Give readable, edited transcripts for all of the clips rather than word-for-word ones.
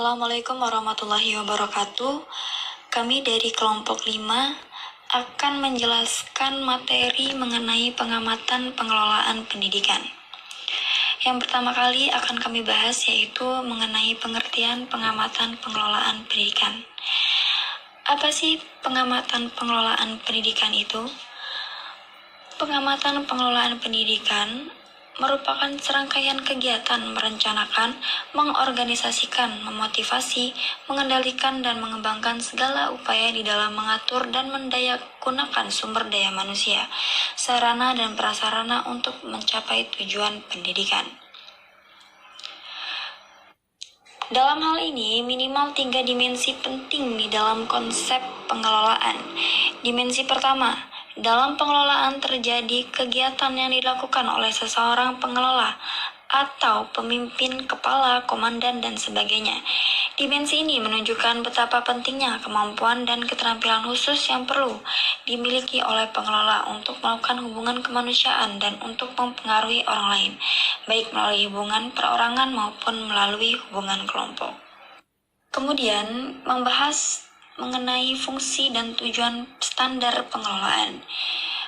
Assalamualaikum warahmatullahi wabarakatuh. Kami dari kelompok 5 akan menjelaskan materi mengenai pengamatan pengelolaan pendidikan. Yang pertama kali akan kami bahas yaitu mengenai pengertian pengamatan pengelolaan pendidikan. Apa sih pengamatan pengelolaan pendidikan itu? Pengamatan pengelolaan pendidikan merupakan serangkaian kegiatan merencanakan, mengorganisasikan, memotivasi, mengendalikan, dan mengembangkan segala upaya di dalam mengatur dan mendayagunakan sumber daya manusia, sarana dan prasarana untuk mencapai tujuan pendidikan. Dalam hal ini, minimal 3 dimensi penting di dalam konsep pengelolaan. Dimensi pertama, dalam pengelolaan terjadi kegiatan yang dilakukan oleh seseorang pengelola atau pemimpin, kepala, komandan, dan sebagainya. Dimensi ini menunjukkan betapa pentingnya kemampuan dan keterampilan khusus yang perlu dimiliki oleh pengelola untuk melakukan hubungan kemanusiaan dan untuk mempengaruhi orang lain, baik melalui hubungan perorangan maupun melalui hubungan kelompok. Kemudian, membahas mengenai fungsi dan tujuan standar pengelolaan.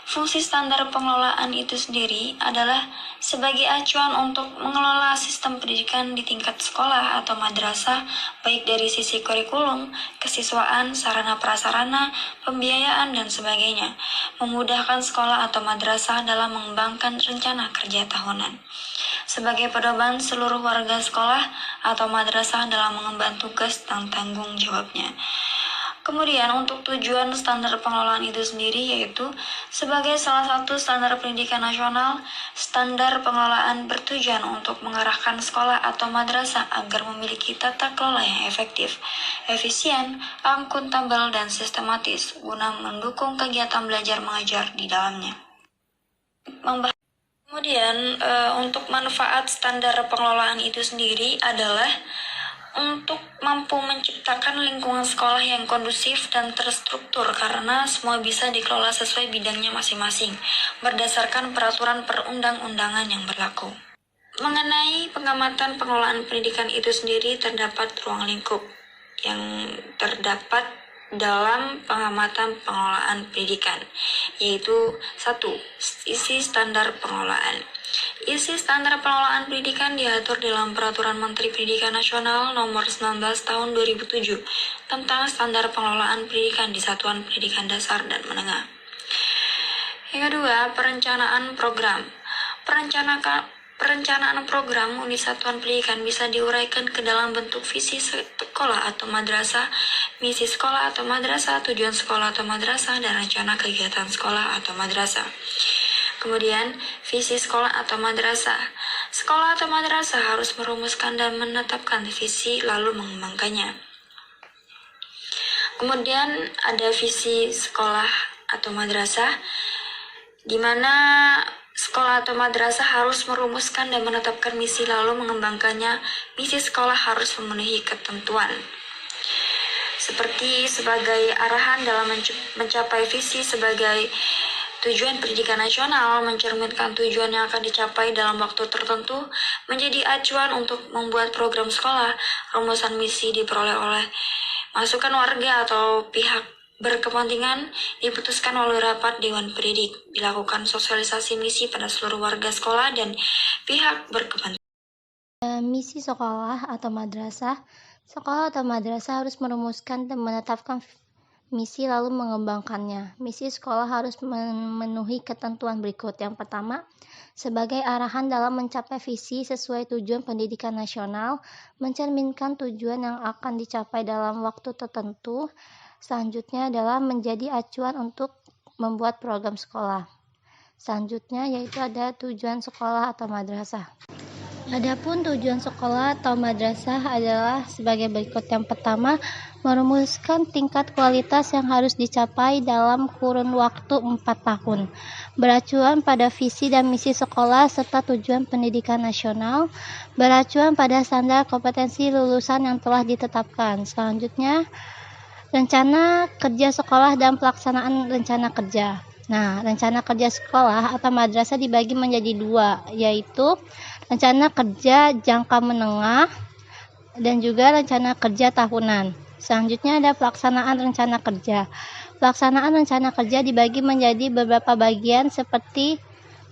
Fungsi standar pengelolaan itu sendiri adalah sebagai acuan untuk mengelola sistem pendidikan di tingkat sekolah atau madrasah, baik dari sisi kurikulum, kesiswaan, sarana prasarana, pembiayaan, dan sebagainya, memudahkan sekolah atau madrasah dalam mengembangkan rencana kerja tahunan. Sebagai pedoman seluruh warga sekolah atau madrasah dalam mengemban tugas dan tanggung jawabnya. Kemudian untuk tujuan standar pengelolaan itu sendiri yaitu sebagai salah satu standar pendidikan nasional, standar pengelolaan bertujuan untuk mengarahkan sekolah atau madrasah agar memiliki tata kelola yang efektif, efisien, akuntabel, dan sistematis guna mendukung kegiatan belajar mengajar di dalamnya. Kemudian untuk manfaat standar pengelolaan itu sendiri adalah untuk mampu menciptakan lingkungan sekolah yang kondusif dan terstruktur karena semua bisa dikelola sesuai bidangnya masing-masing berdasarkan peraturan perundang-undangan yang berlaku. Mengenai pengamatan pengelolaan pendidikan itu sendiri terdapat ruang lingkup yang terdapat dalam pengamatan pengelolaan pendidikan, yaitu 1. Isi standar pengelolaan. Isi standar pengelolaan pendidikan diatur dalam Peraturan Menteri Pendidikan Nasional Nomor 19 Tahun 2007 tentang standar pengelolaan pendidikan di satuan pendidikan dasar dan menengah. Yang kedua, perencanaan program. Perencanaan program unit satuan pendidikan bisa diuraikan ke dalam bentuk visi sekolah atau madrasah, misi sekolah atau madrasah, tujuan sekolah atau madrasah, dan rencana kegiatan sekolah atau madrasah. Kemudian, visi sekolah atau madrasah. Sekolah atau madrasah harus merumuskan dan menetapkan visi lalu mengembangkannya. Kemudian ada visi sekolah atau madrasah, di mana sekolah atau madrasah harus merumuskan dan menetapkan misi lalu mengembangkannya. Misi sekolah harus memenuhi ketentuan seperti sebagai arahan dalam mencapai visi sebagai tujuan pendidikan nasional, mencerminkan tujuan yang akan dicapai dalam waktu tertentu, menjadi acuan untuk membuat program sekolah. Rumusan misi diperoleh oleh masukan warga atau pihak berkepentingan, diputuskan oleh rapat Dewan Pendidik, dilakukan sosialisasi misi pada seluruh warga sekolah dan pihak berkepentingan. Misi sekolah atau madrasah. Sekolah atau madrasah harus merumuskan dan menetapkan misi lalu mengembangkannya. Misi sekolah harus memenuhi ketentuan berikut. Yang pertama, sebagai arahan dalam mencapai visi sesuai tujuan pendidikan nasional, mencerminkan tujuan yang akan dicapai dalam waktu tertentu. Selanjutnya adalah menjadi acuan untuk membuat program sekolah. Selanjutnya yaitu ada tujuan sekolah atau madrasah. Adapun tujuan sekolah atau madrasah adalah sebagai berikut. Yang pertama, merumuskan tingkat kualitas yang harus dicapai dalam kurun waktu 4 tahun, beracuan pada visi dan misi sekolah serta tujuan pendidikan nasional, beracuan pada standar kompetensi lulusan yang telah ditetapkan. Selanjutnya, rencana kerja sekolah dan pelaksanaan rencana kerja. Nah, rencana kerja sekolah atau madrasah dibagi menjadi 2, yaitu rencana kerja jangka menengah dan juga rencana kerja tahunan. Selanjutnya ada pelaksanaan rencana kerja. Pelaksanaan rencana kerja dibagi menjadi beberapa bagian seperti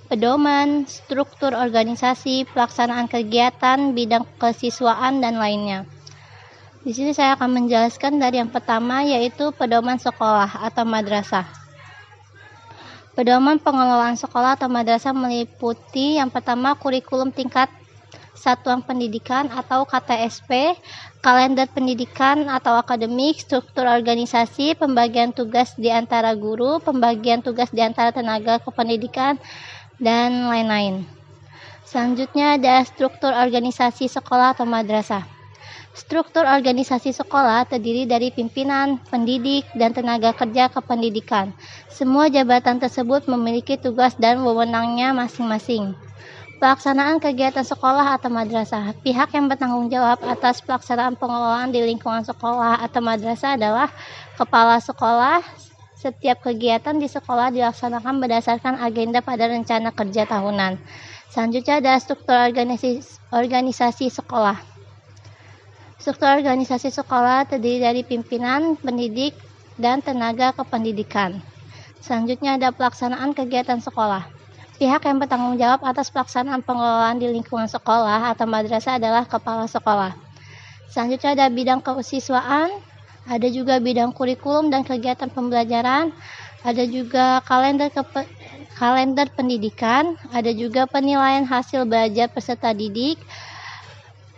pedoman, struktur organisasi, pelaksanaan kegiatan, bidang kesiswaan, dan lainnya. Di sini saya akan menjelaskan dari yang pertama, yaitu pedoman sekolah atau madrasah. Pedoman pengelolaan sekolah atau madrasah meliputi yang pertama kurikulum tingkat satuan pendidikan atau KTSP, kalender pendidikan atau akademik, struktur organisasi, pembagian tugas di antara guru, pembagian tugas di antara tenaga kependidikan, dan lain-lain. Selanjutnya ada struktur organisasi sekolah atau madrasah. Struktur organisasi sekolah terdiri dari pimpinan, pendidik, dan tenaga kerja kependidikan. Semua jabatan tersebut memiliki tugas dan wewenangnya masing-masing. Pelaksanaan kegiatan sekolah atau madrasah. Pihak yang bertanggung jawab atas pelaksanaan pengelolaan di lingkungan sekolah atau madrasah adalah kepala sekolah. Setiap kegiatan di sekolah dilaksanakan berdasarkan agenda pada rencana kerja tahunan. Selanjutnya ada struktur organisasi sekolah. Struktur organisasi sekolah terdiri dari pimpinan, pendidik, dan tenaga kependidikan. Selanjutnya ada pelaksanaan kegiatan sekolah. Pihak yang bertanggung jawab atas pelaksanaan pengelolaan di lingkungan sekolah atau madrasah adalah kepala sekolah. Selanjutnya ada bidang kesiswaan, ada juga bidang kurikulum dan kegiatan pembelajaran, ada juga kalender pendidikan, ada juga penilaian hasil belajar peserta didik.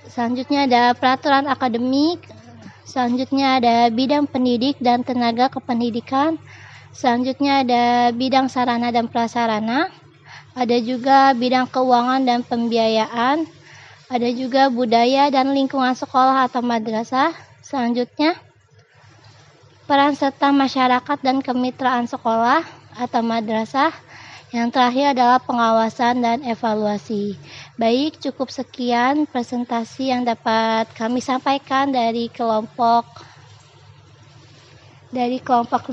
Selanjutnya ada peraturan akademik, selanjutnya ada bidang pendidik dan tenaga kependidikan, selanjutnya ada bidang sarana dan prasarana, ada juga bidang keuangan dan pembiayaan, ada juga budaya dan lingkungan sekolah atau madrasah, selanjutnya peran serta masyarakat dan kemitraan sekolah atau madrasah. Yang terakhir adalah pengawasan dan evaluasi. Baik, cukup sekian presentasi yang dapat kami sampaikan dari kelompok 5.